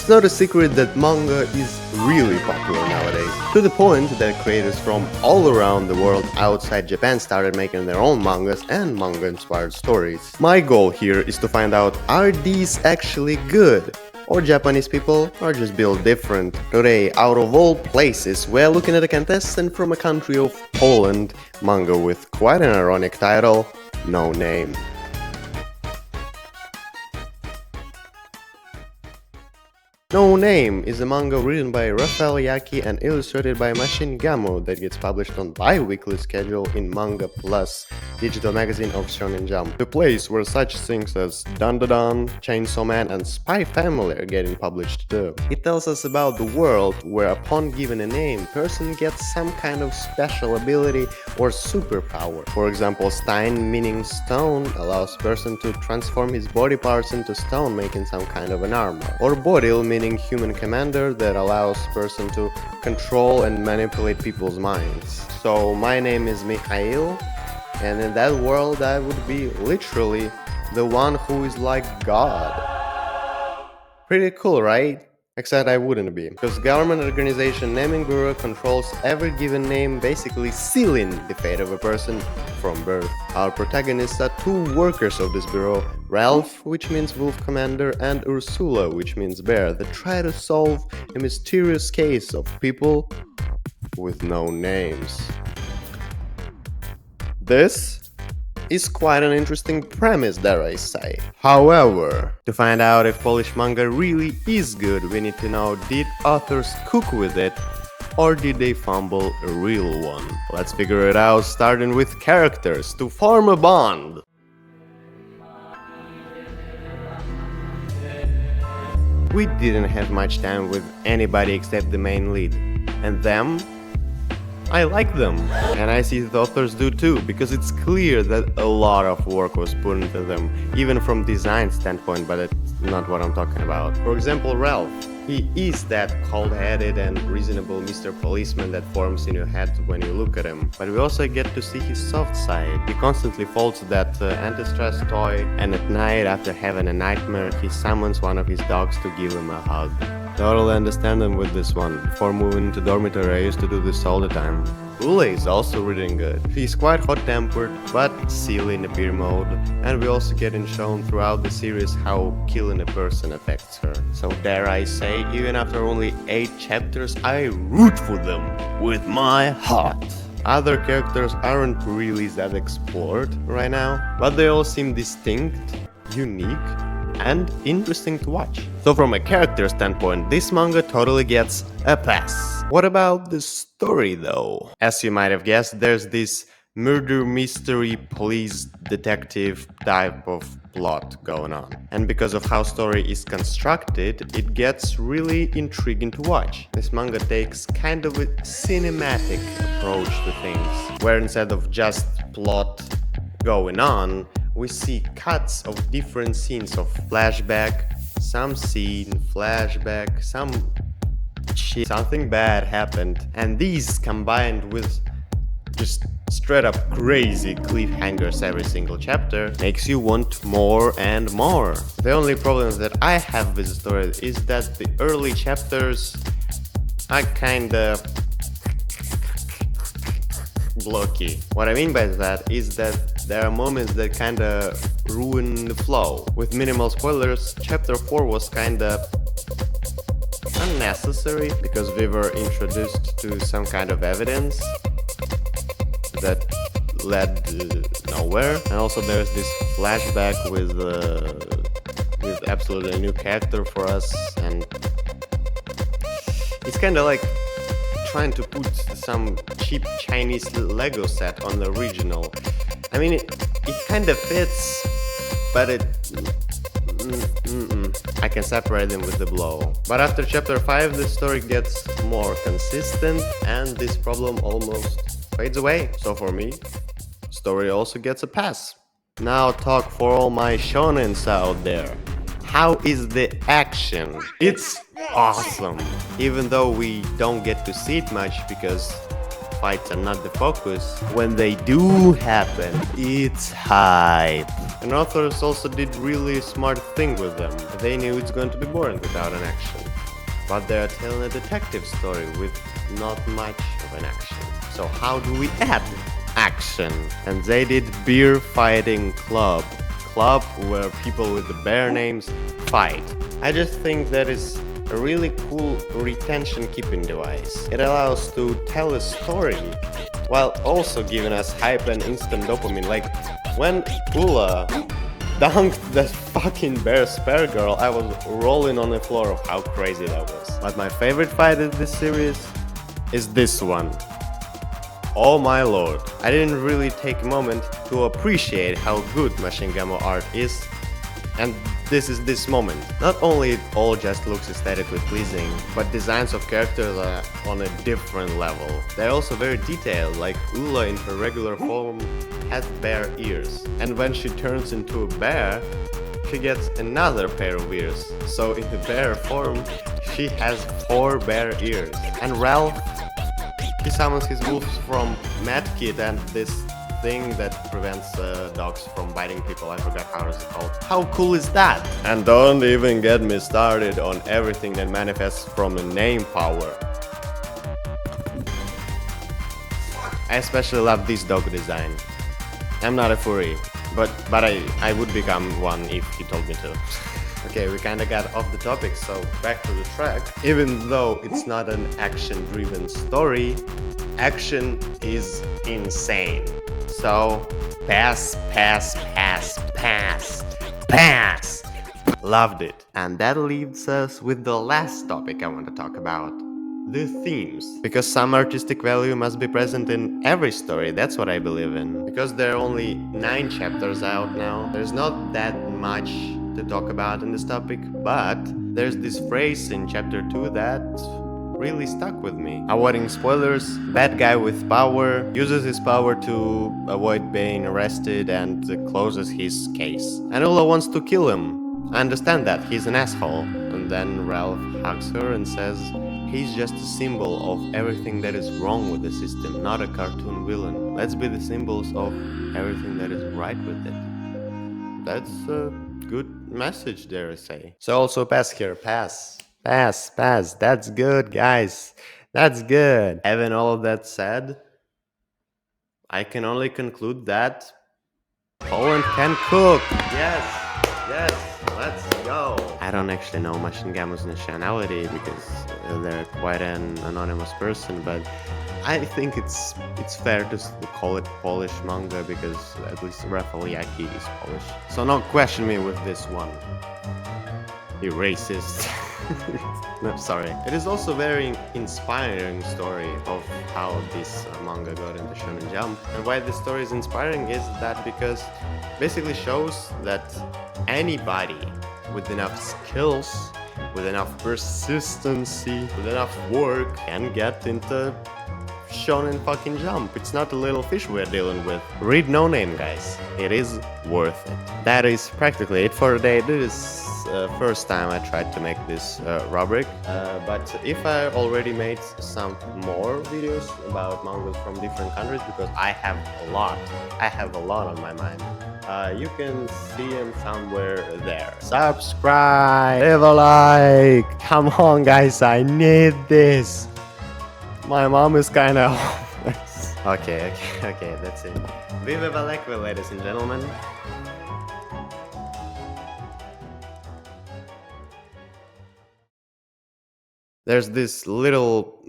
It's not a secret that manga is really popular nowadays, to the point that creators from all around the world outside Japan started making their own mangas and manga-inspired stories. My goal here is to find out, are these actually good? Or Japanese people are just built different? Today, out of all places, we're looking at a contestant from a country of Poland, manga with quite an ironic title, No Name. No Name is a manga written by Rafael Yaki and illustrated by Mashin Gamo that gets published on bi-weekly schedule in Manga Plus, digital magazine of Shonen Jump, the place where such things as Dandadan, Chainsaw Man and Spy Family are getting published too. It tells us about the world where upon given a name, person gets some kind of special ability or superpower. For example, Stein meaning stone allows person to transform his body parts into stone, making some kind of an armor. Or Bodil meaning human commander that allows person to control and manipulate people's minds. So my name is Mikhail, and in that world I would be literally the one who is like God. Pretty cool, right? Except I wouldn't be, because government organization naming bureau controls every given name, basically sealing the fate of a person from birth. Our protagonists are two workers of this bureau, Ralph, which means wolf commander, and Ursula, which means bear, that try to solve a mysterious case of people with no names. This is quite an interesting premise, dare I say. However, to find out if Polish manga really is good, we need to know, did authors cook with it, or did they fumble a real one? Let's figure it out, starting with characters to form a bond. We didn't have much time with anybody except the main lead, and them? I like them, and I see the authors do too, because it's clear that a lot of work was put into them, even from design standpoint, but it's not what I'm talking about. For example, Ralph. He is that cold-headed and reasonable Mr. Policeman that forms in your head when you look at him. But we also get to see his soft side. He constantly folds that anti-stress toy, and at night, after having a nightmare, he summons one of his dogs to give him a hug. Totally understand him with this one. Before moving to dormitory, I used to do this all the time. Ule is also reading good. She's quite hot-tempered, but silly in a beer mode, and we also getting shown throughout the series how killing a person affects her. So dare I say, even after only 8 chapters, I root for them with my heart. Other characters aren't really that explored right now, but they all seem distinct, unique, and interesting to watch. So from a character standpoint, this manga totally gets a pass. What about the story though? As you might have guessed, there's this murder mystery police detective type of plot going on. And because of how story is constructed, it gets really intriguing to watch. This manga takes kind of a cinematic approach to things, where instead of just plot going on, we see cuts of different scenes of flashback, some scene, flashback, some shit, something bad happened, and these combined with just straight up crazy cliffhangers every single chapter makes you want more and more. The only problem that I have with the story is that the early chapters are kinda blocky. What I mean by that is that there are moments that kinda ruin the flow. With minimal spoilers, chapter 4 was kinda unnecessary because we were introduced to some kind of evidence that led nowhere, and also there's this flashback with absolutely a new character for us, and it's kinda like trying to put some cheap Chinese Lego set on the original. I mean, it kind of fits, but I can separate them with the blow. But after chapter 5, the story gets more consistent, and this problem almost fades away. So for me, story also gets a pass. Now talk for all my shonens out there. How is the action? It's awesome! Even though we don't get to see it much because fights are not the focus, when they do happen, it's hype. And authors also did really smart thing with them. They knew it's going to be boring without an action. but they're telling a detective story with not much of an action. So how do we add action? And they did beer fighting club where people with the bear names fight. I just think that is a really cool retention keeping device. It allows to tell a story while also giving us hype and instant dopamine. Like when Ula dunked that fucking bear spare girl, I was rolling on the floor of how crazy that was. But my favorite fight in this series is this one. Oh my lord. I didn't really take a moment to appreciate how good Machine Gamo art is, and this is this moment. Not only it all just looks aesthetically pleasing, but designs of characters are on a different level. They're also very detailed, like Ula in her regular form has bear ears, and when she turns into a bear, she gets another pair of ears. So in the bear form, she has 4 bear ears. And Ralph, he summons his wolves from Medkit and this thing that prevents dogs from biting people. I forgot how it's called. How cool is that? And don't even get me started on everything that manifests from a name power. I especially love this dog design. I'm not a furry, but I would become one if he told me to. Okay, we kinda got off the topic, so back to the track. Even though it's not an action-driven story, action is insane. So, pass. Loved it. And that leaves us with the last topic I want to talk about. The themes. Because some artistic value must be present in every story, that's what I believe in. Because there are only 9 chapters out now, there's not that much to talk about in this topic, but there's this phrase in chapter 2 that really stuck with me. Avoiding spoilers, bad guy with power uses his power to avoid being arrested and closes his case. And Ula wants to kill him. I understand that, he's an asshole. And then Ralph hugs her and says, he's just a symbol of everything that is wrong with the system, not a cartoon villain. Let's be the symbols of everything that is right with it. That's a good message, dare I say. So also pass here, pass. Pass. That's good, guys. That's good. Having all of that said, I can only conclude that Poland can cook. Yes, let's go. I don't actually know Machine Gamo's nationality because they're quite an anonymous person, but I think it's fair to call it Polish manga because at least Rafaliaki is Polish. So don't question me with this one. You racist. No, sorry. It is also a very inspiring story of how this manga got into Shonen Jump. And why this story is inspiring is that because basically shows that anybody with enough skills, with enough persistency, with enough work can get into Shonen fucking Jump. It's not a little fish we're dealing with. Read No Name, guys. It is worth it. That is practically it for today. This is first time I tried to make this rubric, but if I already made some more videos about mangas from different countries, because I have a lot on my mind, you can see them somewhere there. Subscribe, leave a like, come on guys, I need this. My mom is kinda homeless. Okay, that's it. Viva Valekva, ladies and gentlemen. There's this little...